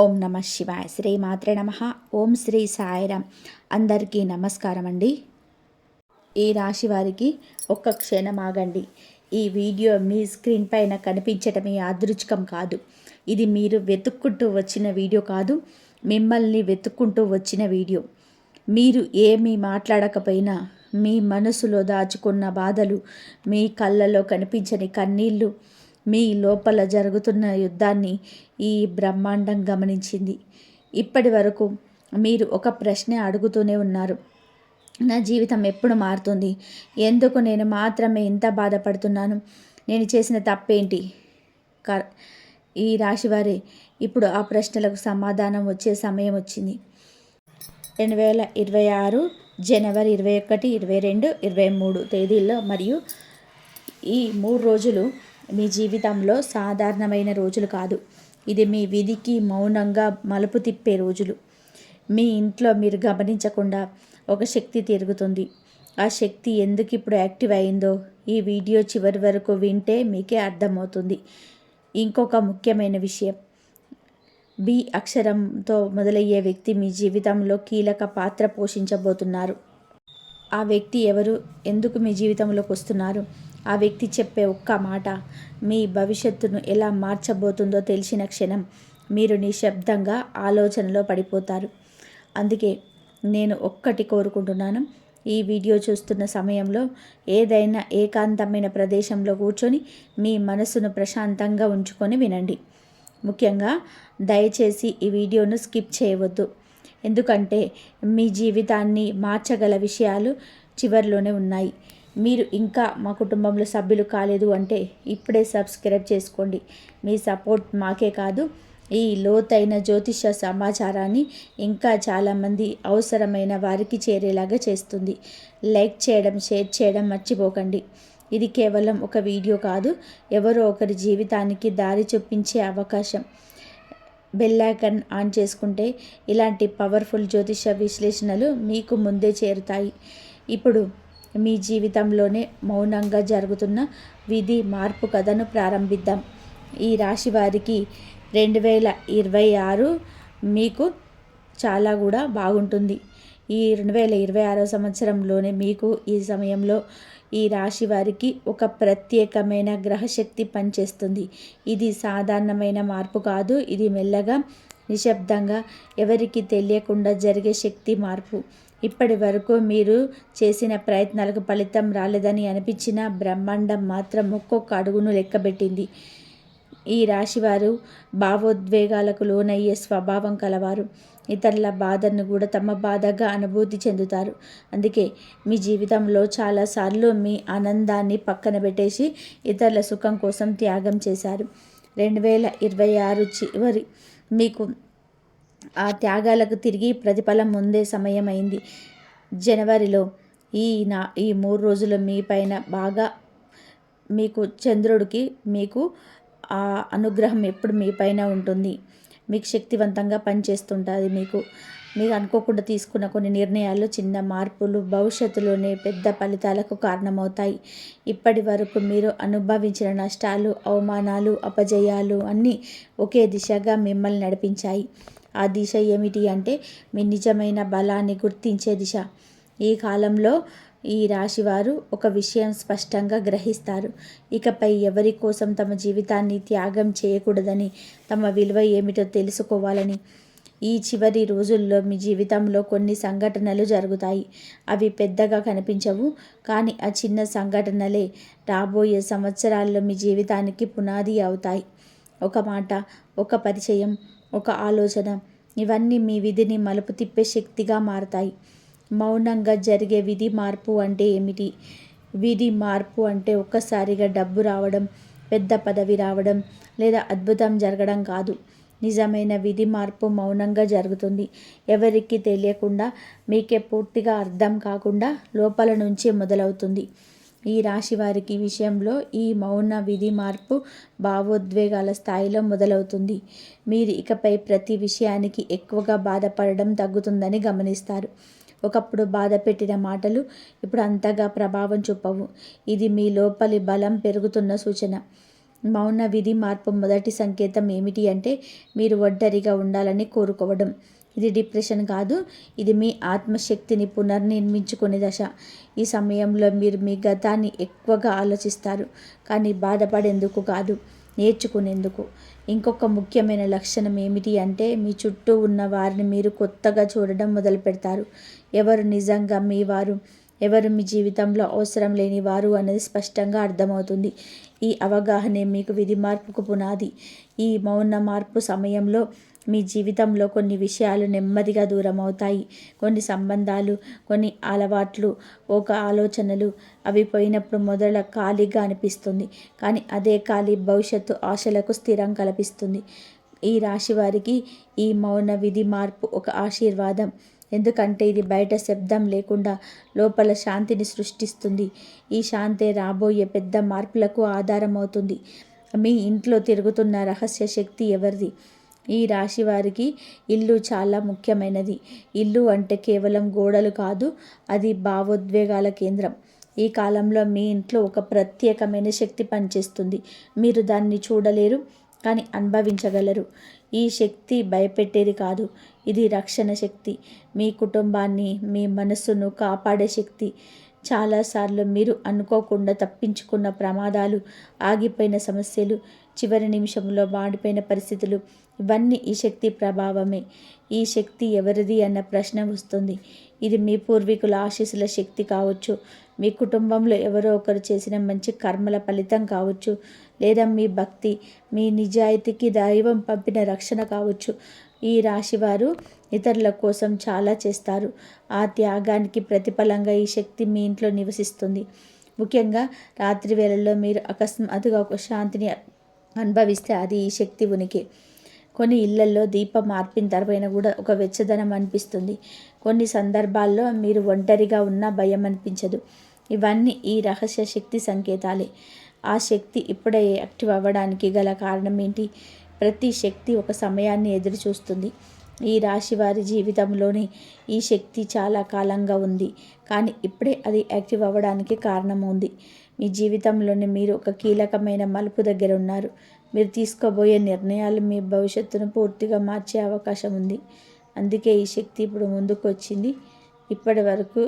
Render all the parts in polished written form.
ఓం నమ శివాయ. శ్రీ మాత్రే నమ. ఓం శ్రీ సాయిరామ్. అందరికీ నమస్కారం అండి. ఈ రాశి వారికి ఒక్క క్షణం ఆగండి. ఈ వీడియో మీ స్క్రీన్ పైన కనిపించటమే యాదృచ్ఛికం కాదు. ఇది మీరు వెతుక్కుంటూ వచ్చిన వీడియో కాదు, మిమ్మల్ని వెతుక్కుంటూ వచ్చిన వీడియో. మీరు ఏమీ మాట్లాడకపోయినా మీ మనసులో దాచుకున్న బాధలు, మీ కళ్ళలో కనిపించని కన్నీళ్ళు, మీ లోపల జరుగుతున్న యుద్ధాన్ని ఈ బ్రహ్మాండం గమనించింది. ఇప్పటి వరకు మీరు ఒక ప్రశ్న అడుగుతూనే ఉన్నారు. నా జీవితం ఎప్పుడు మారుతుంది? ఎందుకు నేను మాత్రమే ఇంత బాధపడుతున్నాను? నేను చేసిన తప్పేంటి? ఈ రాశివారే ఇప్పుడు ఆ ప్రశ్నలకు సమాధానం వచ్చే సమయం వచ్చింది. 2026 జనవరి 21, 22, 23 తేదీల్లో మరియు ఈ 3 రోజులు మీ జీవితంలో సాధారణమైన రోజులు కాదు. ఇది మీ విధికి మౌనంగా మలుపు తిప్పే రోజులు. మీ ఇంట్లో మీరు గమనించకుండా ఒక శక్తి తిరుగుతుంది. ఆ శక్తి ఎందుకు ఇప్పుడు యాక్టివ్ అయిందో ఈ వీడియో చివరి వరకు వింటే మీకే అర్థమవుతుంది. ఇంకొక ముఖ్యమైన విషయం, బి అక్షరంతో మొదలయ్యే వ్యక్తి మీ జీవితంలో కీలక పాత్ర పోషించబోతున్నారు. ఆ వ్యక్తి ఎవరు? ఎందుకు మీ జీవితంలోకి వస్తున్నారు? ఆ వ్యక్తి చెప్పే ఒక్క మాట మీ భవిష్యత్తును ఎలా మార్చబోతుందో తెలిసిన క్షణం మీరు నిశ్శబ్దంగా ఆలోచనలో పడిపోతారు. అందుకే నేను ఒక్కటి కోరుకుంటున్నాను. ఈ వీడియో చూస్తున్న సమయంలో ఏదైనా ఏకాంతమైన ప్రదేశంలో కూర్చొని మీ మనసును ప్రశాంతంగా ఉంచుకొని వినండి. ముఖ్యంగా దయచేసి ఈ వీడియోను స్కిప్ చేయవద్దు. ఎందుకంటే మీ జీవితాన్ని మార్చగల విషయాలు చివరిలోనే ఉన్నాయి. మీరు ఇంకా మా కుటుంబంలో సభ్యులు కాలేదు అంటే ఇప్పుడే సబ్స్క్రైబ్ చేసుకోండి. మీ సపోర్ట్ మాకే కాదు, ఈ లోతైన జ్యోతిష సమాచారాన్ని ఇంకా చాలామంది అవసరమైన వారికి చేరేలాగా చేస్తుంది. లైక్ చేయడం, షేర్ చేయడం మర్చిపోకండి. ఇది కేవలం ఒక వీడియో కాదు, ఎవరో ఒకరి జీవితానికి దారి చూపించే అవకాశం. బెల్ ఐకాన్ ఆన్ చేసుకుంటే ఇలాంటి పవర్ఫుల్ జ్యోతిష విశ్లేషణలు మీకు ముందే చేరుతాయి. ఇప్పుడు మీ జీవితంలోనే మౌనంగా జరుగుతున్న విధి మార్పు కథను ప్రారంభిద్దాం. ఈ రాశి వారికి 2026 మీకు చాలా కూడా బాగుంటుంది. ఈ 2026 సంవత్సరంలోనే మీకు ఈ సమయంలో ఈ రాశి వారికి ఒక ప్రత్యేకమైన గ్రహశక్తి పనిచేస్తుంది. ఇది సాధారణమైన మార్పు కాదు, ఇది మెల్లగా, నిశ్శబ్దంగా, ఎవరికి తెలియకుండా జరిగే శక్తి మార్పు. ఇప్పటి వరకు మీరు చేసిన ప్రయత్నాలకు ఫలితం రాలేదని అనిపించిన బ్రహ్మాండం మాత్రం ఒక్కొక్క అడుగును లెక్కబెట్టింది. ఈ రాశివారు భావోద్వేగాలకు లోనయ్యే స్వభావం కలవారు. ఇతరుల బాధను కూడా తమ బాధగా అనుభూతి చెందుతారు. అందుకే మీ జీవితంలో చాలాసార్లు మీ ఆనందాన్ని పక్కన పెట్టేసి ఇతరుల సుఖం కోసం త్యాగం చేశారు. 2026 చివరి మీకు ఆ త్యాగాలకు తిరిగి ప్రతిఫలం ముందే సమయం అయింది. జనవరిలో ఈ 3 రోజులు మీ పైన బాగా మీకు చంద్రుడికి మీకు ఆ అనుగ్రహం ఎప్పుడు మీ పైన ఉంటుంది. మీకు శక్తివంతంగా పనిచేస్తుంటుంది. మీరు అనుకోకుండా తీసుకున్న కొన్ని నిర్ణయాలు, చిన్న మార్పులు భవిష్యత్తులోనే పెద్ద ఫలితాలకు కారణమవుతాయి. ఇప్పటి వరకు మీరు అనుభవించిన నష్టాలు, అవమానాలు, అపజయాలు అన్నీ ఒకే దిశగా మిమ్మల్ని నడిపించాయి. ఆ దిశ ఏమిటి అంటే మీ నిజమైన బలాన్ని గుర్తించే దిశ. ఈ కాలంలో ఈ రాశివారు ఒక విషయం స్పష్టంగా గ్రహిస్తారు. ఇకపై ఎవరి కోసం తమ జీవితాన్ని త్యాగం చేయకూడదని, తమ విలువ ఏమిటో తెలుసుకోవాలని. ఈ చివరి రోజుల్లో మీ జీవితంలో కొన్ని సంఘటనలు జరుగుతాయి. అవి పెద్దగా కనిపించవు, కానీ ఆ చిన్న సంఘటనలే రాబోయే సంవత్సరాల్లో మీ జీవితానికి పునాది అవుతాయి. ఒక మాట, ఒక పరిచయం, ఒక ఆలోచన, ఇవన్నీ మీ విధిని మలుపు తిప్పే శక్తిగా మారతాయి. మౌనంగా జరిగే విధి మార్పు అంటే ఏమిటి? విధి మార్పు అంటే ఒక్కసారిగా డబ్బు రావడం, పెద్ద పదవి రావడం లేదా అద్భుతం జరగడం కాదు. నిజమైన విధి మార్పు మౌనంగా జరుగుతుంది. ఎవరికి తెలియకుండా, మీకే పూర్తిగా అర్థం కాకుండా లోపల నుంచే మొదలవుతుంది. ఈ రాశి వారికి విషయంలో ఈ మౌన విధి మార్పు భావోద్వేగాల స్థాయిలో మొదలవుతుంది. మీరు ఇకపై ప్రతి విషయానికి ఎక్కువగా బాధపడడం తగ్గుతుందని గమనిస్తారు. ఒకప్పుడు బాధ పెట్టిన మాటలు ఇప్పుడు అంతగా ప్రభావం చూపవు. ఇది మీ లోపలి బలం పెరుగుతున్న సూచన. మౌన విధి మార్పు మొదటి సంకేతం ఏమిటి అంటే మీరు ఒంటరిగా ఉండాలని కోరుకోవడం. ఇది డిప్రెషన్ కాదు, ఇది మీ ఆత్మశక్తిని పునర్నిర్మించుకునే దశ. ఈ సమయంలో మీరు మీ గతాన్ని ఎక్కువగా ఆలోచిస్తారు, కానీ బాధపడేందుకు కాదు, నేర్చుకునేందుకు. ఇంకొక ముఖ్యమైన లక్షణం ఏమిటి అంటే మీ చుట్టూ ఉన్న వారిని మీరు కొత్తగా చూడడం మొదలు పెడతారు. ఎవరు నిజంగా మీ వారు, ఎవరు మీ జీవితంలో అవసరం లేని వారు అనేది స్పష్టంగా అర్థమవుతుంది. ఈ అవగాహనే మీకు విధి మార్పుకు పునాది. ఈ మౌన మార్పు సమయంలో మీ జీవితంలో కొన్ని విషయాలు నెమ్మదిగా దూరం అవుతాయి. కొన్ని సంబంధాలు, కొన్ని అలవాట్లు, ఒక ఆలోచనలు. అవి పోయినప్పుడు మొదల ఖాళీగా అనిపిస్తుంది, కానీ అదే ఖాళీ భవిష్యత్తు ఆశలకు స్థిరం కల్పిస్తుంది. ఈ రాశి వారికి ఈ మౌన విధి మార్పు ఒక ఆశీర్వాదం. ఎందుకంటే ఇది బయట శబ్దం లేకుండా లోపల శాంతిని సృష్టిస్తుంది. ఈ శాంతే రాబోయే పెద్ద మార్పులకు ఆధారం అవుతుంది. మీ ఇంట్లో తిరుగుతున్న రహస్య శక్తి ఎవరిది? ఈ రాశి వారికి ఇల్లు చాలా ముఖ్యమైనది. ఇల్లు అంటే కేవలం గోడలు కాదు, అది భావోద్వేగాల కేంద్రం. ఈ కాలంలో మీ ఇంట్లో ఒక ప్రత్యేకమైన శక్తి పనిచేస్తుంది. మీరు దాన్ని చూడలేరు, కానీ అనుభవించగలరు. ఈ శక్తి భయపెట్టేది కాదు, ఇది రక్షణ శక్తి. మీ కుటుంబాన్ని, మీ మనస్సును కాపాడే శక్తి. చాలాసార్లు మీరు అనుకోకుండా తప్పించుకున్న ప్రమాదాలు, ఆగిపోయిన సమస్యలు, చివరి నిమిషంలో మాడిపోయిన పరిస్థితులు, ఇవన్నీ ఈ శక్తి ప్రభావమే. ఈ శక్తి ఎవరిది అన్న ప్రశ్న వస్తుంది. ఇది మీ పూర్వీకుల ఆశీస్సుల శక్తి కావచ్చు, మీ కుటుంబంలో ఎవరో ఒకరు చేసిన మంచి కర్మల ఫలితం కావచ్చు, లేదా మీ భక్తి, మీ నిజాయితీకి దైవం పంపిన రక్షణ కావచ్చు. ఈ రాశివారు ఇతరుల కోసం చాలా చేస్తారు. ఆ త్యాగానికి ప్రతిఫలంగా ఈ శక్తి మీ ఇంట్లో నివసిస్తుంది. ముఖ్యంగా రాత్రి వేళల్లో మీరు అకస్మాత్తుగా ఒక శాంతిని అనుభవిస్తే అది ఈ శక్తి ఉనికి. కొన్ని ఇళ్లల్లో దీపం మార్పిన తర్వాత కూడా ఒక వెచ్చదనం అనిపిస్తుంది. కొన్ని సందర్భాల్లో మీరు ఒంటరిగా ఉన్నా భయం అనిపించదు. ఇవన్నీ ఈ రహస్య శక్తి సంకేతాలే. ఆ శక్తి ఇప్పుడే యాక్టివ్ అవ్వడానికి గల కారణం ఏంటి? ప్రతి శక్తి ఒక సమయాన్ని ఎదురు చూస్తుంది. ఈ రాశి వారి జీవితంలోని ఈ శక్తి చాలా కాలంగా ఉంది, కానీ ఇప్పుడే అది యాక్టివ్ అవ్వడానికి కారణం ఉంది. మీ జీవితంలోని మీరు ఒక కీలకమైన మలుపు దగ్గర ఉన్నారు. మీరు తీసుకోబోయే నిర్ణయాలు మీ భవిష్యత్తును పూర్తిగా మార్చే అవకాశం ఉంది. అందుకే ఈ శక్తి ఇప్పుడు ముందుకు వచ్చింది. ఇప్పటి వరకు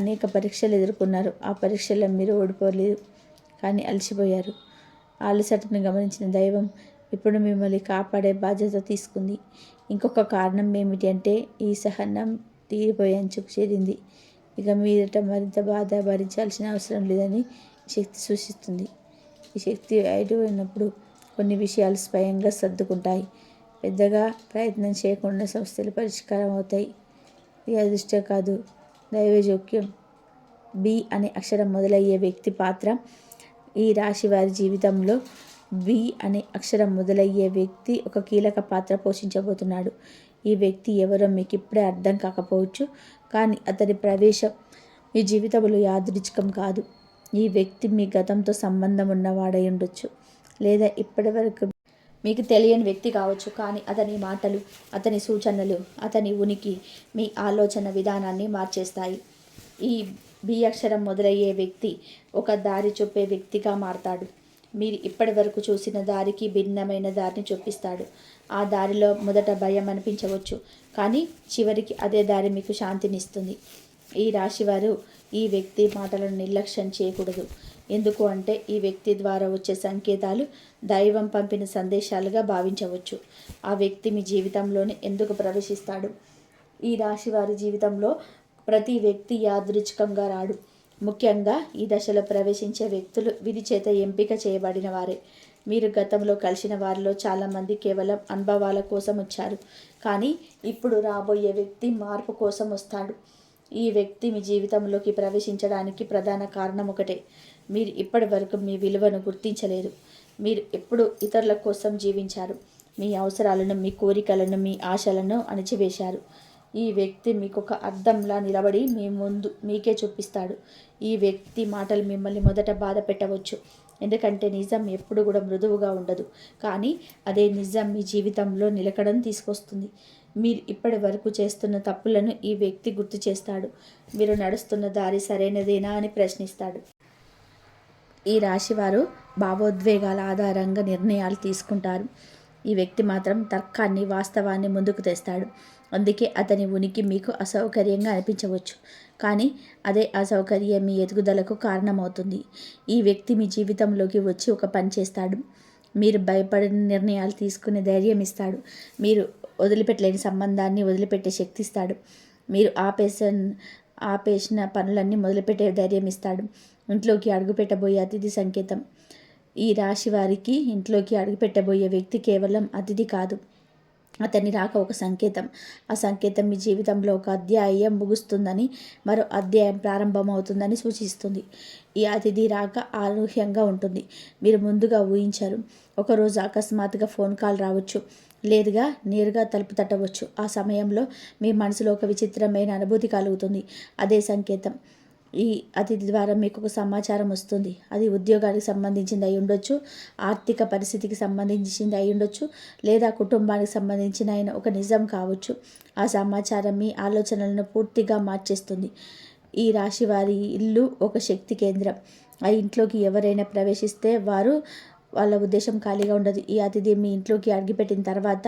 అనేక పరీక్షలు ఎదుర్కొన్నారు. ఆ పరీక్షల్లో మీరు ఓడిపోలేదు, కానీ అలసిపోయారు. అలసటను గమనించిన దైవం ఇప్పుడు మిమ్మల్ని కాపాడే బాధ్యత తీసుకుంది. ఇంకొక కారణం ఏమిటి అంటే ఈ సహనం తీరిపోయే అంచుకు చేరింది. ఇక మీదట మరింత బాధ భరించాల్సిన అవసరం లేదని శక్తి సూచిస్తుంది. ఈ శక్తి అయినప్పుడు కొన్ని విషయాలు స్వయంగా సర్దుకుంటాయి. పెద్దగా ప్రయత్నం చేయకుండా సమస్యలు పరిష్కారం అవుతాయి. ఇది అదృష్టం కాదు, దైవ జోక్యం. బి అనే అక్షరం మొదలయ్యే వ్యక్తి పాత్ర ఈ రాశి వారి జీవితంలో బి అనే అక్షరం మొదలయ్యే వ్యక్తి ఒక కీలక పాత్ర పోషించబోతున్నాడు. ఈ వ్యక్తి ఎవరో మీకు ఇప్పుడే అర్థం కాకపోవచ్చు, కానీ అతని ప్రవేశం మీ జీవితంలో యాదృచ్ఛికం కాదు. ఈ వ్యక్తి మీ గతంతో సంబంధం ఉన్నవాడై ఉండొచ్చు, లేదా ఇప్పటి వరకు మీకు తెలియని వ్యక్తి కావచ్చు, కానీ అతని మాటలు, అతని సూచనలు, అతని ఉనికి మీ ఆలోచన విధానాన్ని మార్చేస్తాయి. ఈ బి అక్షరం మొదలయ్యే వ్యక్తి ఒక దారి చూపే వ్యక్తిగా మారతాడు. మీరు ఇప్పటి వరకు చూసిన దారికి భిన్నమైన దారిని చూపిస్తాడు. ఆ దారిలో మొదట భయం అనిపించవచ్చు, కానీ చివరికి అదే దారి మీకు శాంతినిస్తుంది. ఈ రాశివారు ఈ వ్యక్తి మాటలను నిర్లక్ష్యం చేయకూడదు. ఎందుకు అంటే ఈ వ్యక్తి ద్వారా వచ్చే సంకేతాలు దైవం పంపిన సందేశాలుగా భావించవచ్చు. ఆ వ్యక్తి మీ జీవితంలోనే ఎందుకు ప్రవేశిస్తాడు? ఈ రాశివారి జీవితంలో ప్రతి వ్యక్తి యాదృచ్ఛికంగా రాడు. ముఖ్యంగా ఈ దశలో ప్రవేశించే వ్యక్తులు విధి చేత ఎంపిక చేయబడిన వారే. మీరు గతంలో కలిసిన వారిలో చాలామంది కేవలం అనుభవాల కోసం వచ్చారు, కానీ ఇప్పుడు రాబోయే వ్యక్తి మార్పు కోసం వస్తాడు. ఈ వ్యక్తి మీ జీవితంలోకి ప్రవేశించడానికి ప్రధాన కారణం ఒకటే: మీరు ఇప్పటి వరకు మీ విలువను గుర్తించలేదు. మీరు ఎప్పుడు ఇతరుల కోసం జీవించారు. మీ అవసరాలను, మీ కోరికలను, మీ ఆశలను అణిచివేశారు. ఈ వ్యక్తి మీకు ఒక అద్దంలా నిలబడి మీ ముందు మీకే చూపిస్తాడు. ఈ వ్యక్తి మాటలు మిమ్మల్ని మొదట బాధ పెట్టవచ్చు, ఎందుకంటే నిజం ఎప్పుడు కూడా మృదువుగా ఉండదు, కానీ అదే నిజం మీ జీవితంలో నిలకడను తీసుకొస్తుంది. మీరు ఇప్పటి వరకు చేస్తున్న తప్పులను ఈ వ్యక్తి గుర్తు చేస్తాడు. మీరు నడుస్తున్న దారి సరైనదేనా అని ప్రశ్నిస్తాడు. ఈ రాశివారు భావోద్వేగాల ఆధారంగా నిర్ణయాలు తీసుకుంటారు. ఈ వ్యక్తి మాత్రం తర్కాన్ని, వాస్తవాన్ని ముందుకు తెస్తాడు. అందుకే అతని ఉనికి మీకు అసౌకర్యంగా అనిపించవచ్చు, కానీ అదే అసౌకర్యం మీ ఎదుగుదలకు కారణమవుతుంది. ఈ వ్యక్తి మీ జీవితంలోకి వచ్చి ఒక పని చేస్తాడు. మీరు భయపడిన నిర్ణయాలు తీసుకునే ధైర్యం ఇస్తాడు. మీరు వదిలిపెట్టలేని సంబంధాన్ని వదిలిపెట్టే శక్తి ఇస్తాడు. మీరు ఆపేసిన పనులన్నీ మొదలుపెట్టే ధైర్యం ఇస్తాడు. ఇంట్లోకి అడుగుపెట్టబోయే అతిథి సంకేతం. ఈ రాశి వారికి ఇంట్లోకి అడుగుపెట్టబోయే వ్యక్తి కేవలం అతిథి కాదు, అతని రాక ఒక సంకేతం. ఆ సంకేతం మీ జీవితంలో ఒక అధ్యాయం ముగుస్తుందని, మరో అధ్యాయం ప్రారంభమవుతుందని సూచిస్తుంది. ఈ అతిథి రాక అనూహ్యంగా ఉంటుంది. మీరు ముందుగా ఊహించరు. ఒకరోజు అకస్మాత్తుగా ఫోన్ కాల్ రావచ్చు, లేదుగా నేరుగా తలుపు తట్టవచ్చు. ఆ సమయంలో మీ మనసులో ఒక విచిత్రమైన అనుభూతి కలుగుతుంది. అదే సంకేతం. ఈ అతిథి ద్వారా మీకు ఒక సమాచారం వస్తుంది. అది ఉద్యోగానికి సంబంధించింది అయి ఉండొచ్చు, ఆర్థిక పరిస్థితికి సంబంధించింది అయి ఉండొచ్చు, లేదా కుటుంబానికి సంబంధించిన అయిన ఒక నిజం కావచ్చు. ఆ సమాచారం మీ ఆలోచనలను పూర్తిగా మార్చేస్తుంది. ఈ రాశి వారి ఇల్లు ఒక శక్తి కేంద్రం. ఆ ఇంట్లోకి ఎవరైనా ప్రవేశిస్తే వాళ్ళ ఉద్దేశం ఖాళీగా ఉండదు. ఈ అతిథి మీ ఇంట్లోకి అడుగుపెట్టిన తర్వాత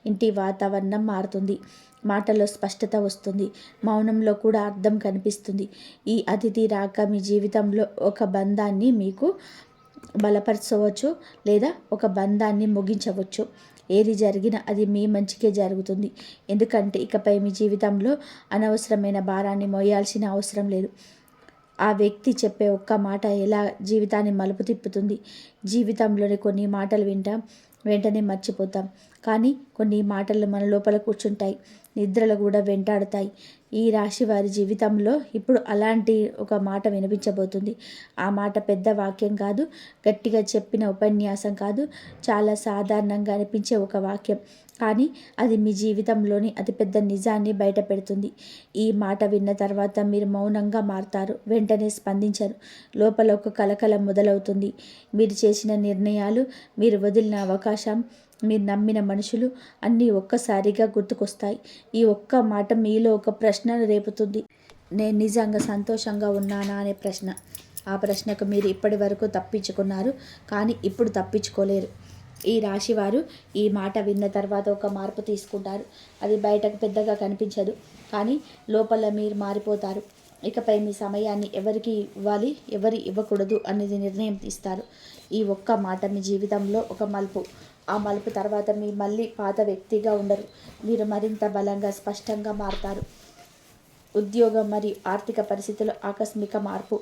ఇంటి వాతావరణం మారుతుంది. మాటల్లో స్పష్టత వస్తుంది. మౌనంలో కూడా అర్థం కనిపిస్తుంది. ఈ అతిథి రాక మీ జీవితంలో ఒక బంధాన్ని మీకు బలపరచవచ్చు, లేదా ఒక బంధాన్ని ముగించవచ్చు. ఏది జరిగినా అది మీ మంచికే జరుగుతుంది. ఎందుకంటే ఇకపై మీ జీవితంలో అనవసరమైన భారాన్ని మోయాల్సిన అవసరం లేదు. ఆ వ్యక్తి చెప్పే ఒక్క మాట ఎలా జీవితాన్ని మలుపు తిప్పుతుంది. జీవితంలోని కొన్ని మాటలు వింటాం, వెంటనే మర్చిపోతాం. కానీ కొన్ని మాటలు మన లోపల కూర్చుంటాయి, నిద్రలు కూడా వెంటాడుతాయి. ఈ రాశి వారి జీవితంలో ఇప్పుడు అలాంటి ఒక మాట వినిపించబోతుంది. ఆ మాట పెద్ద వాక్యం కాదు, గట్టిగా చెప్పిన ఉపన్యాసం కాదు, చాలా సాధారణంగా అనిపించే ఒక వాక్యం. కానీ అది మీ జీవితంలోని అతిపెద్ద నిజాన్ని బయట పెడుతుంది. ఈ మాట విన్న తర్వాత మీరు మౌనంగా మారతారు, వెంటనే స్పందించరు. లోపల ఒక కలకలం మొదలవుతుంది. మీరు చేసిన నిర్ణయాలు, మీరు వదిలిన అవకాశం, మీరు నమ్మిన మనుషులు అన్నీ ఒక్కసారిగా గుర్తుకొస్తాయి. ఈ ఒక్క మాట మీలో ఒక ప్రశ్నను రేపుతుంది. నేను నిజంగా సంతోషంగా ఉన్నానా అనే ప్రశ్న. ఆ ప్రశ్నకు మీరు ఇప్పటి వరకు తప్పించుకున్నారు, కానీ ఇప్పుడు తప్పించుకోలేరు. ఈ రాశివారు ఈ మాట విన్న తర్వాత ఒక మార్పు తీసుకుంటారు. అది బయటకు పెద్దగా కనిపించదు, కానీ లోపల మీరు మారిపోతారు. ఇకపై మీ సమయాన్ని ఎవరికి ఇవ్వాలి, ఎవరి ఇవ్వకూడదు అనేది నిర్ణయం తీస్తారు. ఈ ఒక్క మాట మీ జీవితంలో ఒక మలుపు. ఆ మలుపు తర్వాత మీ మళ్ళీ పాత వ్యక్తిగా ఉండరు. మీరు మరింత బలంగా, స్పష్టంగా మారతారు. ఉద్యోగం మరియు ఆర్థిక పరిస్థితుల్లో ఆకస్మిక మార్పు.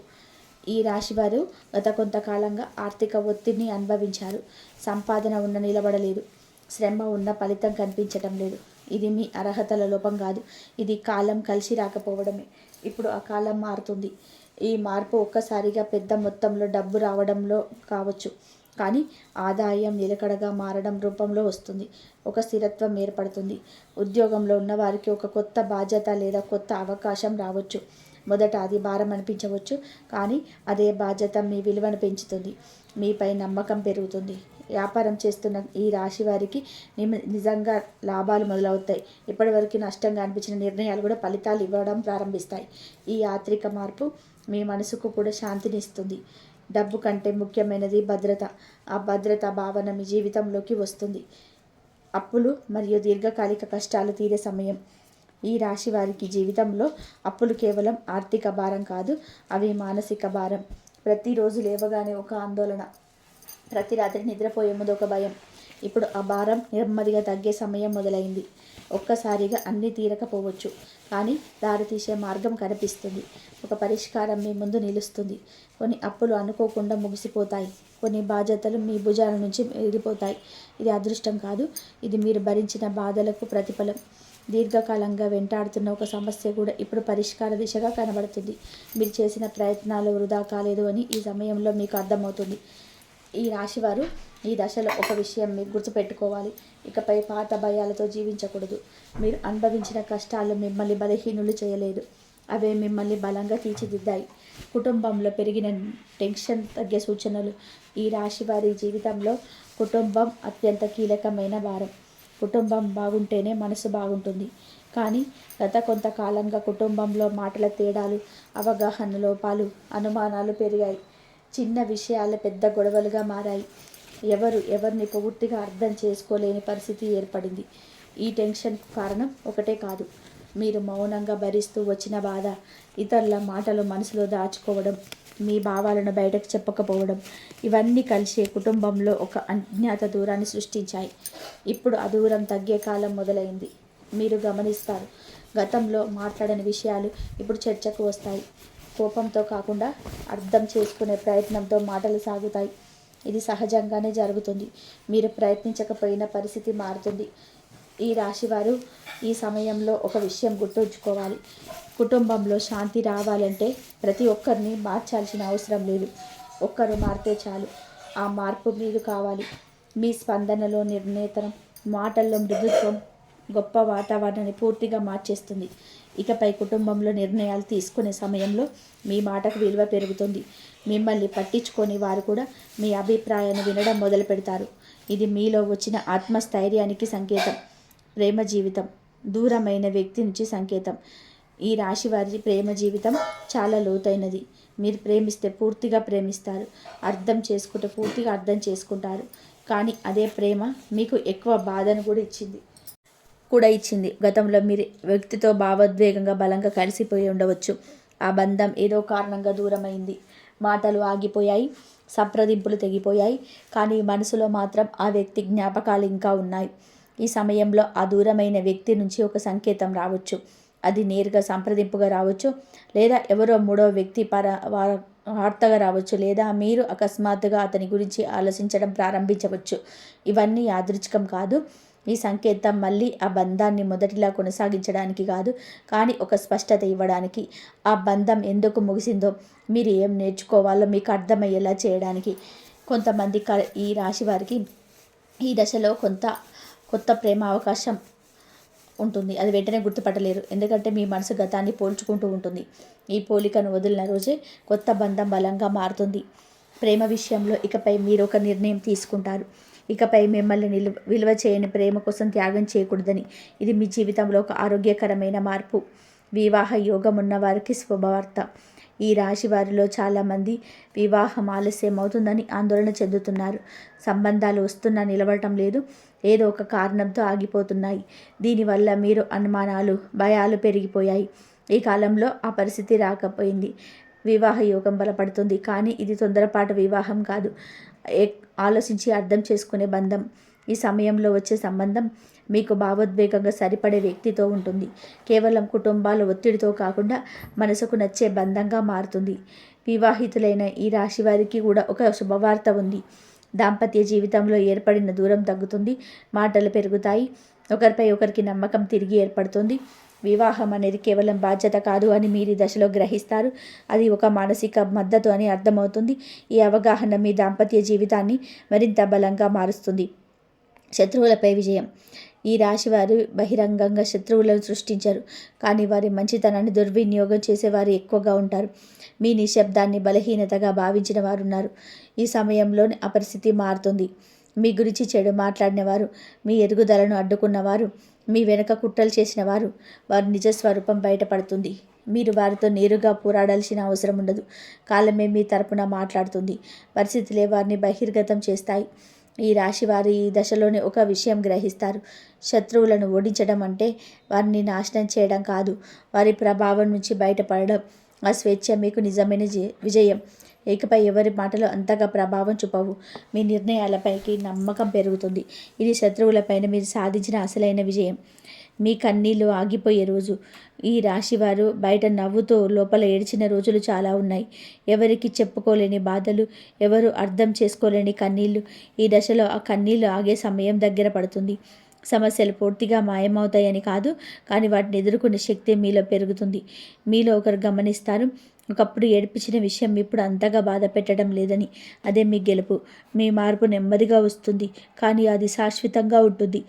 ఈ రాశివారు గత కొంతకాలంగా ఆర్థిక ఒత్తిడిని అనుభవించారు. సంపాదన ఉన్న నిలబడలేదు, శ్రమ ఉన్న ఫలితం కనిపించటం లేదు. ఇది మీ అర్హతల లోపం కాదు, ఇది కాలం కలిసి రాకపోవడమే. ఇప్పుడు ఆ కాలం మారుతుంది. ఈ మార్పు ఒక్కసారిగా పెద్ద మొత్తంలో డబ్బు రావడంలో కావచ్చు, కానీ ఆదాయం నిలకడగా మారడం రూపంలో వస్తుంది. ఒక స్థిరత్వం ఏర్పడుతుంది. ఉద్యోగంలో ఉన్నవారికి ఒక కొత్త బాధ్యత లేదా కొత్త అవకాశం రావచ్చు. మొదట అది భారం అనిపించవచ్చు, కానీ అదే బాధ్యత మీ విలువను పెంచుతుంది, మీపై నమ్మకం పెరుగుతుంది. వ్యాపారం చేస్తున్న ఈ రాశి వారికి నిజంగా లాభాలు మొదలవుతాయి. ఇప్పటివరకు నష్టంగా అనిపించిన నిర్ణయాలు కూడా ఫలితాలు ఇవ్వడం ప్రారంభిస్తాయి. ఈ ఆర్థిక మార్పు మీ మనసుకు కూడా శాంతిని ఇస్తుంది. డబ్బు కంటే ముఖ్యమైనది భద్రత. ఆ భద్రత భావన మీ జీవితంలోకి వస్తుంది. అప్పులు మరియు దీర్ఘకాలిక కష్టాలు తీరే సమయం. ఈ రాశి వారికి జీవితంలో అప్పులు కేవలం ఆర్థిక భారం కాదు, అవి మానసిక భారం. ప్రతిరోజు లేవగానే ఒక ఆందోళన, ప్రతి రాత్రి నిద్రపోయే ముందు ఒక భయం. ఇప్పుడు ఆ భారం నెమ్మదిగా తగ్గే సమయం మొదలైంది. ఒక్కసారిగా అన్నీ తీరకపోవచ్చు, కానీ దారితీసే మార్గం కనిపిస్తుంది. ఒక పరిష్కారం మీ ముందు నిలుస్తుంది. కొన్ని అప్పులు అనుకోకుండా ముగిసిపోతాయి, కొన్ని బాధ్యతలు మీ భుజాల నుంచి ఎగిరిపోతాయి. ఇది అదృష్టం కాదు, ఇది మీరు భరించిన బాధలకు ప్రతిఫలం. దీర్ఘకాలంగా వెంటాడుతున్న ఒక సమస్య కూడా ఇప్పుడు పరిష్కార దిశగా కనబడుతుంది. మీరు చేసిన ప్రయత్నాలు వృధా కాలేదు అని ఈ సమయంలో మీకు అర్థమవుతుంది. ఈ రాశివారు ఈ దశలో ఒక విషయం మీరు గుర్తుపెట్టుకోవాలి. ఇకపై పాత భయాలతో జీవించకూడదు. మీరు అనుభవించిన కష్టాలు మిమ్మల్ని బలహీనులు చేయలేదు, అవే మిమ్మల్ని బలంగా తీర్చిదిద్దాయి. కుటుంబంలో పెరిగిన టెన్షన్ తగ్గే సూచనలు. ఈ రాశివారి జీవితంలో కుటుంబం అత్యంత కీలకమైన భారం. కుటుంబం బాగుంటేనే మనసు బాగుంటుంది. కానీ గత కొంతకాలంగా కుటుంబంలో మాటల తేడాలు, అవగాహన లోపాలు, అనుమానాలు పెరిగాయి. చిన్న విషయాలు పెద్ద గొడవలుగా మారాయి. ఎవరిని పూర్తిగా అర్థం చేసుకోలేని పరిస్థితి ఏర్పడింది. ఈ టెన్షన్కు కారణం ఒకటే కాదు. మీరు మౌనంగా భరిస్తూ వచ్చిన బాధ, ఇతరుల మాటలు మనసులో దాచుకోవడం, మీ భావాలను బయటకు చెప్పకపోవడం, ఇవన్నీ కలిసి కుటుంబంలో ఒక అజ్ఞాత దూరాన్ని సృష్టించాయి. ఇప్పుడు ఆ దూరం తగ్గే కాలం మొదలైంది. మీరు గమనిస్తారు, గతంలో మాట్లాడని విషయాలు ఇప్పుడు చర్చకు వస్తాయి. కోపంతో కాకుండా అర్థం చేసుకునే ప్రయత్నంతో మాటలు సాగుతాయి. ఇది సహజంగానే జరుగుతుంది. మీరు ప్రయత్నించకపోయిన పరిస్థితి మారుతుంది. ఈ రాశివారు ఈ సమయంలో ఒక విషయం గుర్తుంచుకోవాలి. కుటుంబంలో శాంతి రావాలంటే ప్రతి ఒక్కరిని మార్చాల్సిన అవసరం లేదు. ఒక్కరు మారితే చాలు. ఆ మార్పు మీరు కావాలి. మీ స్పందనలో నిర్ణేతనం, మాటల్లో మృదుత్వం గొప్ప వాతావరణాన్ని పూర్తిగా మార్చేస్తుంది. ఇకపై కుటుంబంలో నిర్ణయాలు తీసుకునే సమయంలో మీ మాటకు విలువ పెరుగుతుంది. మిమ్మల్ని పట్టించుకొని వారు కూడా మీ అభిప్రాయాన్ని వినడం మొదలు పెడతారు. ఇది మీలో వచ్చిన ఆత్మస్థైర్యానికి సంకేతం. ప్రేమ జీవితం దూరమైన వ్యక్తి నుంచి సంకేతం. ఈ రాశి వారి ప్రేమ జీవితం చాలా లోతైనది. మీరు ప్రేమిస్తే పూర్తిగా ప్రేమిస్తారు, అర్థం చేసుకుంటే పూర్తిగా అర్థం చేసుకుంటారు. కానీ అదే ప్రేమ మీకు ఎక్కువ బాధను కూడా ఇచ్చింది. గతంలో మీరు వ్యక్తితో భావోద్వేగంగా బలంగా కలిసిపోయి ఉండవచ్చు. ఆ బంధం ఏదో కారణంగా దూరమైంది. మాటలు ఆగిపోయాయి, సంప్రదింపులు తెగిపోయాయి. కానీ మనసులో మాత్రం ఆ వ్యక్తి జ్ఞాపకాలు ఇంకా ఉన్నాయి. ఈ సమయంలో ఆ దూరమైన వ్యక్తి నుంచి ఒక సంకేతం రావచ్చు. అది నేరుగా సంప్రదింపుగా రావచ్చు, లేదా ఎవరో మూడో వ్యక్తి వార్తగా రావచ్చు, లేదా మీరు అకస్మాత్తుగా అతని గురించి ఆలోచించడం ప్రారంభించవచ్చు. ఇవన్నీ యాదృచ్ఛికం కాదు. ఈ సంకేతం మళ్ళీ ఆ బంధాన్ని మొదటిలా కొనసాగించడానికి కాదు, కానీ ఒక స్పష్టత ఇవ్వడానికి, ఆ బంధం ఎందుకు ముగిసిందో, మీరు ఏం నేర్చుకోవాలో మీకు అర్థమయ్యేలా చేయడానికి. కొంతమంది ఈ రాశి వారికి ఈ దశలో కొత్త ప్రేమ అవకాశం ఉంటుంది. అది వెంటనే గుర్తుపట్టలేరు, ఎందుకంటే మీ మనసు గతాన్ని పోల్చుకుంటూ ఉంటుంది. ఈ పోలికను వదిలిన రోజే కొత్త బంధం బలంగా మారుతుంది. ప్రేమ విషయంలో ఇకపై మీరు ఒక నిర్ణయం తీసుకుంటారు. ఇకపై మిమ్మల్ని విలువ చేయని ప్రేమ కోసం త్యాగం చేయకూడదని. ఇది మీ జీవితంలో ఒక ఆరోగ్యకరమైన మార్పు. వివాహ యోగం ఉన్న వారికి శుభవార్త. ఈ రాశి వారిలో చాలామంది వివాహం ఆలస్యం అవుతుందని ఆందోళన చెందుతున్నారు. సంబంధాలు వస్తున్నా నిలబడటం లేదు, ఏదో ఒక కారణంతో ఆగిపోతున్నాయి. దీనివల్ల మీరు అనుమానాలు, భయాలు పెరిగిపోయాయి. ఈ కాలంలో ఆ పరిస్థితి రాకపోయింది. వివాహ యోగం బలపడుతుంది, కానీ ఇది తొందరపాటు వివాహం కాదు, ఆలోచించి అర్థం చేసుకునే బంధం. ఈ సమయంలో వచ్చే సంబంధం మీకు భావోద్వేగంగా సరిపడే వ్యక్తితో ఉంటుంది. కేవలం కుటుంబాల ఒత్తిడితో కాకుండా మనసుకు నచ్చే బంధంగా మారుతుంది. వివాహితులైన ఈ రాశి వారికి కూడా ఒక శుభవార్త ఉంది. దాంపత్య జీవితంలో ఏర్పడిన దూరం తగ్గుతుంది, మాటలు పెరుగుతాయి, ఒకరిపై ఒకరికి నమ్మకం తిరిగి ఏర్పడుతుంది. వివాహం అనేది కేవలం బాధ్యత కాదు అని మీరు ఈ దశలో గ్రహిస్తారు. అది ఒక మానసిక మద్దతు అని అర్థమవుతుంది. ఈ అవగాహన మీ దాంపత్య జీవితాన్ని మరింత బలంగా మారుస్తుంది. శత్రువులపై విజయం. ఈ రాశివారు బహిరంగంగా శత్రువులను సృష్టించరు, కానీ వారి మంచితనాన్ని దుర్వినియోగం చేసేవారు ఎక్కువగా ఉంటారు. మీ నిశ్శబ్దాన్ని బలహీనతగా భావించిన వారు ఉన్నారు. ఈ సమయంలోనే ఆ పరిస్థితి మారుతుంది. మీ గురించి చెడు మాట్లాడినవారు, మీ ఎదుగుదలను అడ్డుకున్నవారు, మీ వెనక కుట్రలు చేసిన వారి నిజస్వరూపం బయటపడుతుంది. మీరు వారితో నేరుగా పోరాడాల్సిన అవసరం ఉండదు. కాలమే మీ తరపున మాట్లాడుతుంది. పరిస్థితులే వారిని బహిర్గతం చేస్తాయి. ఈ రాశి వారి ఈ దశలోనే ఒక విషయం గ్రహిస్తారు. శత్రువులను ఓడించడం అంటే వారిని నాశనం చేయడం కాదు, వారి ప్రభావం నుంచి బయటపడడం. ఆ స్వేచ్ఛ మీకు నిజమైన విజయం. ఇకపై ఎవరి మాటలు అంతగా ప్రభావం చూపవు. మీ నిర్ణయాలపైకి నమ్మకం పెరుగుతుంది. ఇది శత్రువులపైన మీరు సాధించిన అసలైన విజయం. మీ కన్నీళ్లు ఆగిపోయే రోజు. ఈ రాశివారు బయట నవ్వుతో లోపల ఏడ్చిన రోజులు చాలా ఉన్నాయి. ఎవరికి చెప్పుకోలేని బాధలు, ఎవరు అర్థం చేసుకోలేని కన్నీళ్లు. ఈ దశలో ఆ కన్నీళ్లు ఆగే సమయం దగ్గర పడుతుంది. సమస్యలు పూర్తిగా మాయమవుతాయని కాదు, కానీ వాటిని ఎదుర్కొనే శక్తి మీలో పెరుగుతుంది. మీలో ఒకరు గమనిస్తారు, ఒకప్పుడు ఏడిపించిన విషయం ఇప్పుడు అంతగా బాధ పెట్టడం లేదని. అదే మీ గెలుపు. మీ మార్పు నెమ్మదిగా వస్తుంది, కానీ అది శాశ్వతంగా ఉంటుంది.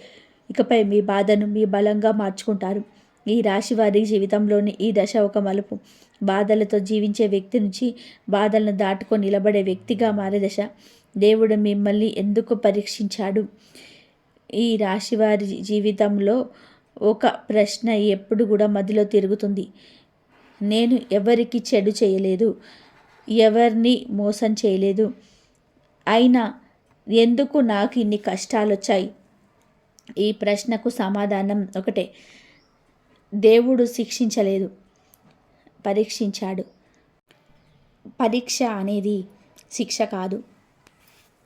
ఇకపై మీ బాధను మీ బలంగా మార్చుకుంటారు. ఈ రాశి వారి జీవితంలోని ఈ దశ ఒక మలుపు. బాధలతో జీవించే వ్యక్తి నుంచి బాధలను దాటుకొని నిలబడే వ్యక్తిగా మారే దశ. దేవుడు మిమ్మల్ని ఎందుకు పరీక్షించాడు? ఈ రాశివారి జీవితంలో ఒక ప్రశ్న ఎప్పుడు కూడా మదిలో తిరుగుతుంది. నేను ఎవరికి చెడు చేయలేదు, ఎవరిని మోసం చేయలేదు. అయినా ఎందుకు నాకు ఇన్ని కష్టాలు వచ్చాయి? ఈ ప్రశ్నకు సమాధానం ఒకటే. దేవుడు శిక్షించలేదు, పరీక్షించాడు. పరీక్ష అనేది శిక్ష కాదు,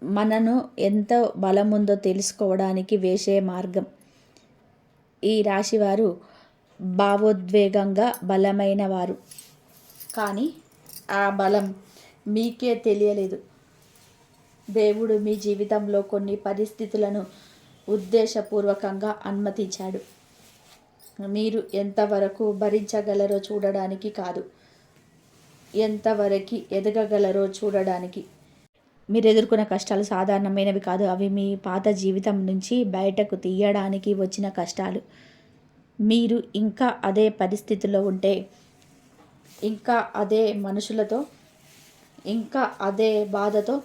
మనను ఎంత బలముందో తెలుసుకోవడానికి వేసే మార్గం. ఈ రాశివారు భావోద్వేగంగా బలమైన వారు, కానీ ఆ బలం మీకే తెలియలేదు. దేవుడు మీ జీవితంలో కొన్ని పరిస్థితులను ఉద్దేశపూర్వకంగా అనుమతించాడు. మీరు ఎంతవరకు భరించగలరో చూడడానికి కాదు, ఎంతవరకు ఎదగగలరో చూడడానికి. మీరు ఎదుర్కొన్న కష్టాలు సాధారణమైనవి కాదు. అవి మీ పాత జీవితం నుంచి బయటకు తీయడానికి వచ్చిన కష్టాలు. మీరు ఇంకా అదే పరిస్థితిలో ఉంటే, ఇంకా అదే మనుషులతో, ఇంకా అదే బాధతో,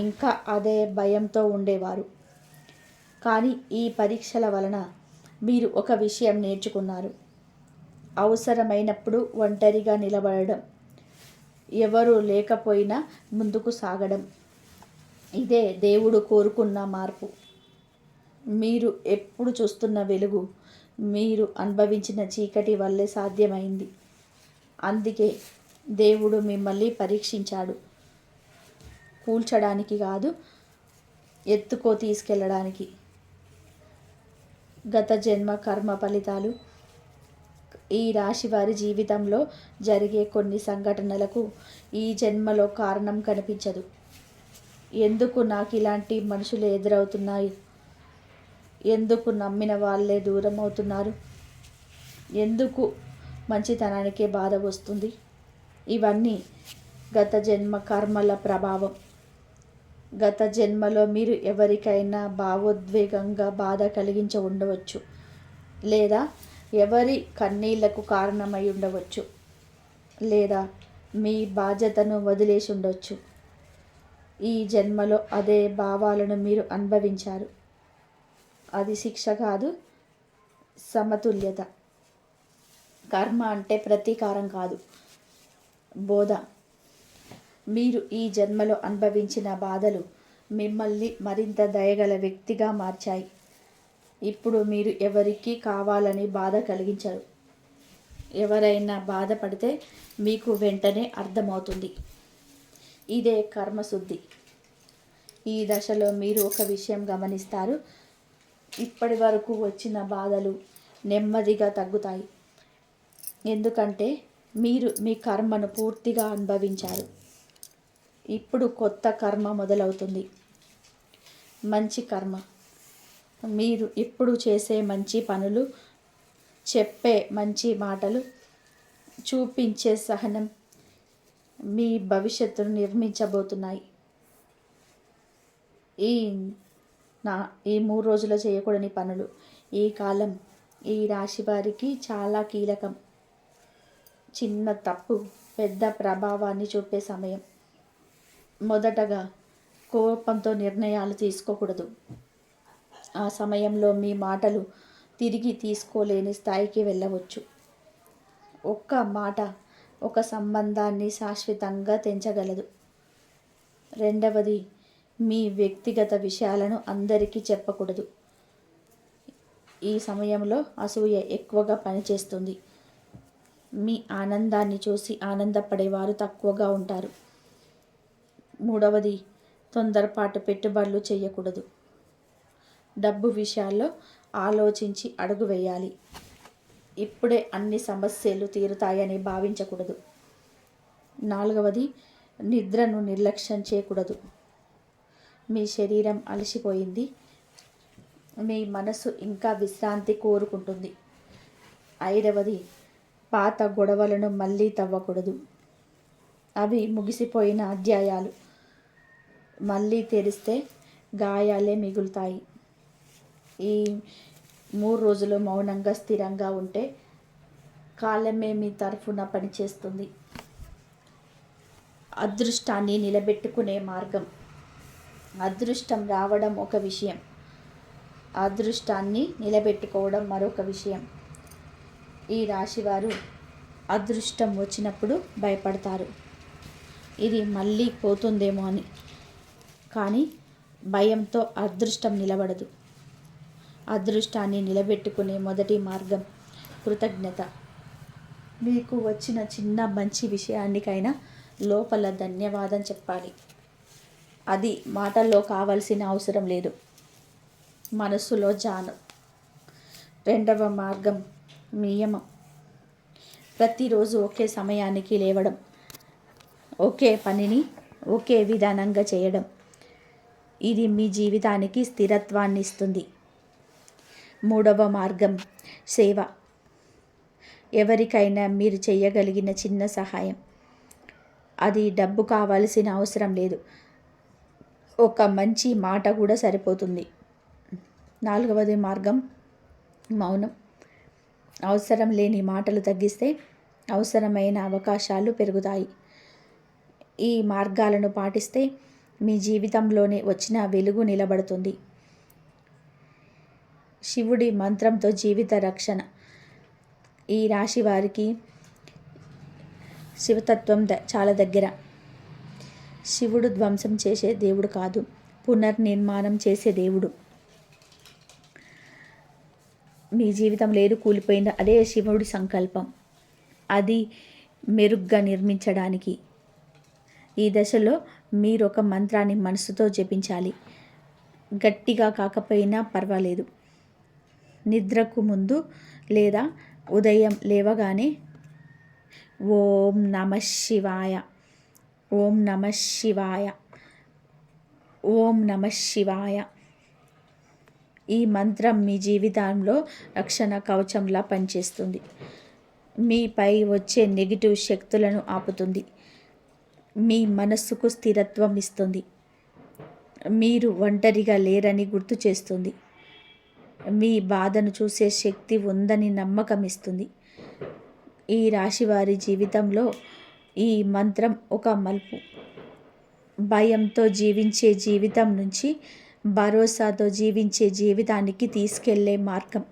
ఇంకా అదే భయంతో ఉండేవారు. కానీ ఈ పరీక్షల వలన మీరు ఒక విషయం నేర్చుకున్నారు. అవసరమైనప్పుడు ఒంటరిగా నిలబడడం, ఎవరు లేకపోయినా ముందుకు సాగడం. ఇదే దేవుడు కోరుకున్న మార్పు. మీరు ఎప్పుడు చూస్తున్న వెలుగు మీరు అనుభవించిన చీకటి వల్లే సాధ్యమైంది. అందుకే దేవుడు మిమ్మల్ని పరీక్షించాడు. కూల్చడానికి కాదు, ఎత్తుకో తీసుకెళ్ళడానికి. గత జన్మ కర్మ ఫలితాలు. ఈ రాశి వారి జీవితంలో జరిగే కొన్ని సంఘటనలకు ఈ జన్మలో కారణం కనిపించదు. ఎందుకు నాకు ఇలాంటి మనుషులు ఎదురవుతున్నాయి? ఎందుకు నమ్మిన వాళ్ళే దూరం అవుతున్నారు? ఎందుకు మంచితనానికే బాధ వస్తుంది? ఇవన్నీ గత జన్మ కర్మల ప్రభావం. గత జన్మలో మీరు ఎవరికైనా భావోద్వేగంగా బాధ కలిగించి ఉండవచ్చు, లేదా ఎవరి కన్నీళ్లకు కారణమై ఉండవచ్చు, లేదా మీ బాధ్యతను వదిలేసి ఉండవచ్చు. ఈ జన్మలో అదే భావాలను మీరు అనుభవించారు. అది శిక్ష కాదు, సమతుల్యత. కర్మ అంటే ప్రతీకారం కాదు, బోధ. మీరు ఈ జన్మలో అనుభవించిన బాధలు మిమ్మల్ని మరింత దయగల వ్యక్తిగా మార్చాయి. ఇప్పుడు మీరు ఎవరికి కావాలని బాధ కలిగించరు. ఎవరైనా బాధపడితే మీకు వెంటనే అర్థమవుతుంది. ఇదే కర్మశుద్ధి. ఈ దశలో మీరు ఒక విషయం గమనిస్తారు. ఇప్పటి వరకు వచ్చిన బాధలు నెమ్మదిగా తగ్గుతాయి. ఎందుకంటే మీరు మీ కర్మను పూర్తిగా అనుభవించారు. ఇప్పుడు కొత్త కర్మ మొదలవుతుంది. మంచి కర్మ. మీరు ఇప్పుడు చేసే మంచి పనులు, చెప్పే మంచి మాటలు, చూపించే సహనం మీ భవిష్యత్తును నిర్మించబోతున్నాయి. ఈ 3 రోజులు చేయకూడని పనులు. ఈ కాలం ఈ రాశి వారికి చాలా కీలకం. చిన్న తప్పు పెద్ద ప్రభావాన్ని చూపే సమయం. మొదటగా కోపంతో నిర్ణయాలు తీసుకోకూడదు. ఆ సమయంలో మీ మాటలు తిరిగి తీసుకోలేని స్థాయికి వెళ్ళవచ్చు. ఒక్క మాట ఒక సంబంధాన్ని శాశ్వతంగా తెంచగలదు. రెండవది, మీ వ్యక్తిగత విషయాలను అందరికీ చెప్పకూడదు. ఈ సమయంలో అసూయ ఎక్కువగా పనిచేస్తుంది. మీ ఆనందాన్ని చూసి ఆనందపడేవారు తక్కువగా ఉంటారు. మూడవది, తొందరపాటు పెట్టుబడులు చేయకూడదు. డబ్బు విషయాల్లో ఆలోచించి అడుగు వేయాలి. ఇప్పుడే అన్ని సమస్యలు తీరుతాయని భావించకూడదు. నాలుగవది, నిద్రను నిర్లక్ష్యం చేయకూడదు. మీ శరీరం అలసిపోయింది, మీ మనసు ఇంకా విశ్రాంతి కోరుకుంటుంది. ఐదవది, పాత గొడవలను మళ్ళీ తవ్వకూడదు. అవి ముగిసిపోయిన అధ్యాయాలు. మళ్ళీ తెరిస్తే గాయాలే మిగులుతాయి. ఈ 3 రోజులు మౌనంగా స్థిరంగా ఉంటే కాలమే మీ తరఫున పనిచేస్తుంది. అదృష్టాన్ని నిలబెట్టుకునే మార్గం. అదృష్టం రావడం ఒక విషయం, అదృష్టాన్ని నిలబెట్టుకోవడం మరొక విషయం. ఈ రాశివారు అదృష్టం వచ్చినప్పుడు భయపడతారు, ఇది మళ్ళీ పోతుందేమో అని. కానీ భయంతో అదృష్టం నిలబడదు. అదృష్టాన్ని నిలబెట్టుకునే మొదటి మార్గం కృతజ్ఞత. మీకు వచ్చిన చిన్న మంచి విషయానికైనా లోపల ధన్యవాదం చెప్పాలి. అది మాటల్లో కావాల్సిన అవసరం లేదు, మనసులో జాను. రెండవ మార్గం నియమం. ప్రతిరోజు ఒకే సమయానికి లేవడం, ఒకే పనిని ఒకే విధానంగా చేయడం. ఇది మీ జీవితానికి స్థిరత్వాన్ని ఇస్తుంది. మూడవ మార్గం సేవ. ఎవరికైనా మీరు చేయగలిగిన చిన్న సహాయం, అది డబ్బు కావాల్సిన అవసరం లేదు, ఒక మంచి మాట కూడా సరిపోతుంది. నాలుగవది మార్గం మౌనం. అవసరం లేని మాటలు తగ్గిస్తే అవసరమైన అవకాశాలు పెరుగుతాయి. ఈ మార్గాలను పాటిస్తే మీ జీవితంలోనే వచ్చిన వెలుగు నిలబడుతుంది. శివుడి మంత్రంతో జీవిత రక్షణ. ఈ రాశి వారికి శివతత్వం చాలా దగ్గర. శివుడు ధ్వంసం చేసే దేవుడు కాదు, పునర్నిర్మాణం చేసే దేవుడు. మీ జీవితం లేదు కూలిపోయింది, అదే శివుడి సంకల్పం. అది మెరుగ్గా నిర్మించడానికి ఈ దశలో మీరు ఒక మంత్రాన్ని మనసుతో జపించాలి. గట్టిగా కాకపోయినా పర్వాలేదు. నిద్రకు ముందు లేదా ఉదయం లేవగానే ఓం నమః శివాయ, ఓం నమః శివాయ, ఓం నమః శివాయ. ఈ మంత్రం మీ జీవితంలో రక్షణ కవచంలా పనిచేస్తుంది. మీపై వచ్చే నెగిటివ్ శక్తులను ఆపుతుంది. మీ మనస్సుకు స్థిరత్వం ఇస్తుంది. మీరు ఒంటరిగా లేరని గుర్తు చేస్తుంది. మీ బాధను చూసే శక్తి ఉందని నమ్మకం ఇస్తుంది. ఈ రాశి వారి జీవితంలో ఈ మంత్రం ఒక మలుపు. భయంతో జీవించే జీవితం నుంచి భరోసాతో జీవించే జీవితానికి తీసుకెళ్లే మార్గం.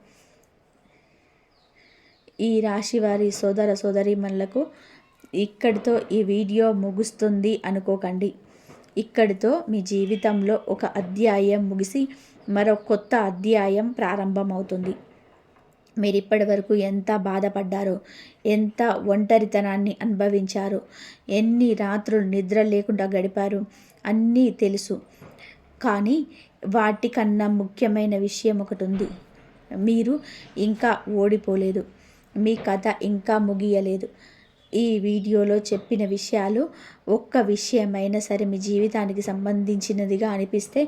ఈ రాశి వారి సోదర సోదరీమణులకు ఇక్కడితో ఈ వీడియో ముగుస్తుంది అనుకోకండి. ఇక్కడితో మీ జీవితంలో ఒక అధ్యాయం ముగిసి మరో కొత్త అధ్యాయం ప్రారంభమవుతుంది. మీరు ఇప్పటి వరకు ఎంత బాధపడ్డారో, ఎంత ఒంటరితనాన్ని అనుభవించారో, ఎన్ని రాత్రులు నిద్ర లేకుండా గడిపారు అన్నీ తెలుసు. కానీ వాటికన్నా ముఖ్యమైన విషయం ఒకటి ఉంది. మీరు ఇంకా ఓడిపోలేదు. మీ కథ ఇంకా ముగియలేదు. ఈ వీడియోలో చెప్పిన విషయాలు ఒక్క విషయమైనా సరే మీ జీవితానికి సంబంధించినదిగా అనిపిస్తే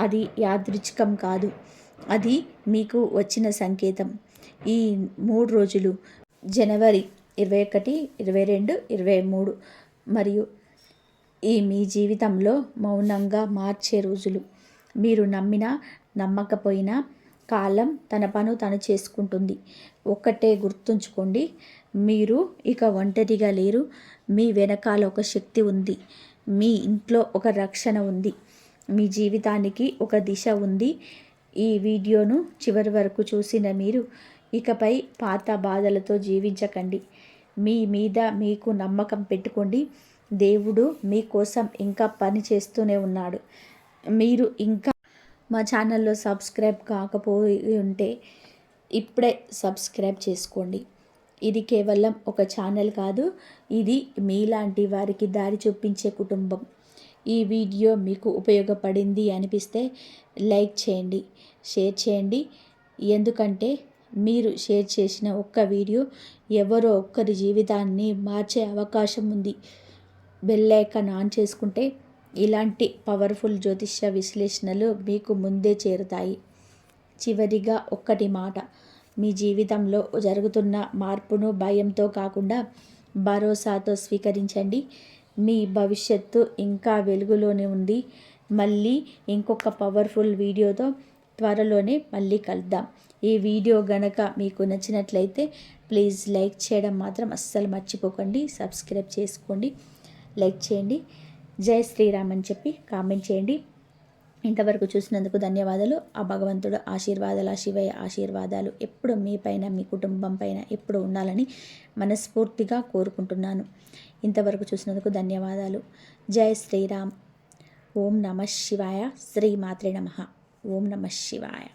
అది యాదృచ్ఛికం కాదు, అది మీకు వచ్చిన సంకేతం. ఈ 3 రోజులు జనవరి 21, 22, 23 మరియు ఈ మీ జీవితంలో మౌనంగా మార్చే రోజులు. మీరు నమ్మినా నమ్మకపోయినా కాలం తన పను తను చేసుకుంటుంది. ఒక్కటే గుర్తుంచుకోండి, మీరు ఇక ఒంటరిగా లేరు. మీ వెనకాల ఒక శక్తి ఉంది. మీ ఇంట్లో ఒక రక్షణ ఉంది. మీ జీవితానికి ఒక దిశ ఉంది. ఈ వీడియోను చివరి వరకు చూసిన మీరు ఇకపై పాత బాధలతో జీవించకండి. మీ మీద మీకు నమ్మకం పెట్టుకోండి. దేవుడు మీకోసం ఇంకా పని చేస్తూనే ఉన్నాడు. మీరు ఇంకా మా ఛానల్లో సబ్స్క్రైబ్ కాకపోయి ఉంటే ఇప్పుడే సబ్స్క్రైబ్ చేసుకోండి. ఇది కేవలం ఒక ఛానల్ కాదు, ఇది మీలాంటి వారికి దారి చూపించే కుటుంబం. ఈ వీడియో మీకు ఉపయోగపడింది అనిపిస్తే లైక్ చేయండి, షేర్ చేయండి. ఎందుకంటే మీరు షేర్ చేసిన ఒక్క వీడియో ఎవరో ఒక్కరి జీవితాన్ని మార్చే అవకాశం ఉంది. బెల్ ఐకాన్ ఆన్ చేసుకుంటే ఇలాంటి పవర్ఫుల్ జ్యోతిష్య విశ్లేషణలు మీకు ముందే చేరుతాయి. చివరిగా ఒక్కటి మాట, మీ జీవితంలో జరుగుతున్న మార్పును భయంతో కాకుండా భరోసాతో స్వీకరించండి. మీ భవిష్యత్తు ఇంకా వెలుగులోనే ఉంది. మళ్ళీ ఇంకొక పవర్ఫుల్ వీడియోతో త్వరలోనే మళ్ళీ కలుద్దాం. ఈ వీడియో గనక మీకు నచ్చినట్లయితే ప్లీజ్ లైక్ చేయడం మాత్రం అస్సలు మర్చిపోకండి. సబ్స్క్రైబ్ చేసుకోండి, లైక్ చేయండి, జై శ్రీరామ్ అని చెప్పి కామెంట్ చేయండి. ఇంతవరకు చూసినందుకు ధన్యవాదాలు. ఆ భగవంతుడు ఆశీర్వాదాలు, ఆ శివయ్య ఆశీర్వాదాలు ఎప్పుడు మీ పైన, మీ కుటుంబం పైన ఎప్పుడు ఉండాలని మనస్ఫూర్తిగా కోరుకుంటున్నాను. ఇంతవరకు చూసినందుకు ధన్యవాదాలు. జై శ్రీరామ్. ఓం నమ శివాయ. శ్రీ మాత్రే నమః. ఓం నమ శివాయ.